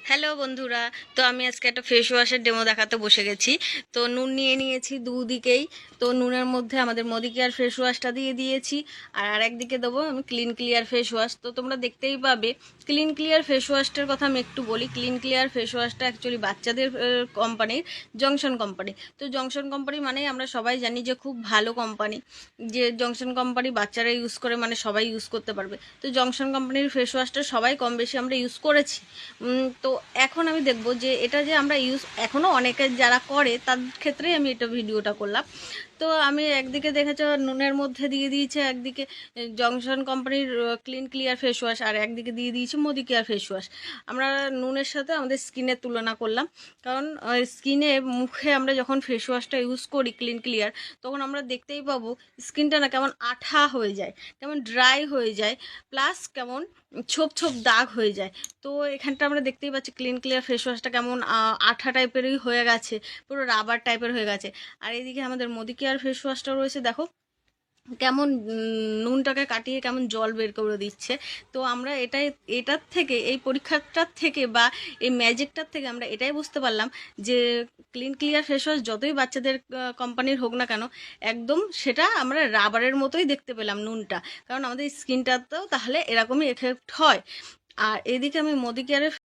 Hello বন্ধুরা, তো আমি আজকে একটা ফেস ওয়াশের ডেমো দেখাতে বসে গেছি। তো নুন নিয়ে নিয়েছি দুদিকেই। তো নুনের মধ্যে আমাদের মদিকেয়ার ফেস ওয়াশটা দিয়ে দিয়েছি, আর আরেকদিকে দেবো আমি ক্লিন ক্লিয়ার ফেস ওয়াশ। তো তোমরা দেখতেই পাবে ক্লিন ক্লিয়ার ফেস ওয়াশটার কথা আমি একটু বলি। ক্লিন ক্লিয়ার ফেস ওয়াশটা অ্যাকচুয়ালি বাচ্চাদের কোম্পানির, জংশন কোম্পানি। তো জংশন কোম্পানি মানে আমরা সবাই জানি যে খুব ভালো কোম্পানি, যে জংশন কোম্পানি বাচ্চারা ইউজ করে মানে সবাই ইউজ করতে পারবে। তো জংশন কোম্পানির ফেস ওয়াশটা সবাই কম বেশি আমরা ইউজ করেছি। তো এখন আমি দেখব যে এটা যে আমরা ইউজ এখনও অনেকে যারা করে তাদের ক্ষেত্রেই আমি এটা ভিডিওটা করলাম। তো আমি একদিকে দেখেছো নুনের মধ্যে দিয়ে দিয়েছে, একদিকে জংশন কোম্পানির ক্লিন ক্লিয়ার ফেস ওয়াশ, আর একদিকে দিয়ে দিয়েছি মোদি কেয়ার ফেস ওয়াশ। আমরা নুনের সাথে আমাদের স্কিনের তুলনা করলাম, কারণ স্কিনে মুখে আমরা যখন ফেস ওয়াশটা ইউজ করি ক্লিন ক্লিয়ার, তখন আমরা দেখতেই পাবো স্কিনটা না কেমন আঠা হয়ে যায়, কেমন ড্রাই হয়ে যায়, প্লাস কেমন ছোপ ছোপ দাগ হয়ে যায়। তো এখানটা আমরা দেখতেই পাচ্ছি ক্লিন ক্লিয়ার ফেস ওয়াশটা কেমন আঠা টাইপেরই হয়ে গেছে, পুরো রাবার টাইপের হয়ে গেছে। আর এইদিকে আমাদের মোদি কেয়ার ফেস ওয়াশটা রয়েছে, দেখো কেমন নুনটাকে কাটিয়ে কেমন জল বের করে দিচ্ছে। তো আমরা এটার থেকে, এই পরীক্ষাটার থেকে বা এই ম্যাজিকটার থেকে আমরা এটাই বুঝতে পারলাম যে ক্লিন ক্লিয়ার ফেস ওয়াশ যতই বাচ্চাদের কোম্পানির হোক না কেন, একদম সেটা আমরা রাবারের মতোই দেখতে পেলাম নুনটা, কারণ আমাদের স্কিনটাতেও তাহলে এরকমই এফেক্ট হয়। আর এদিকে আমি মোদি কেয়ারের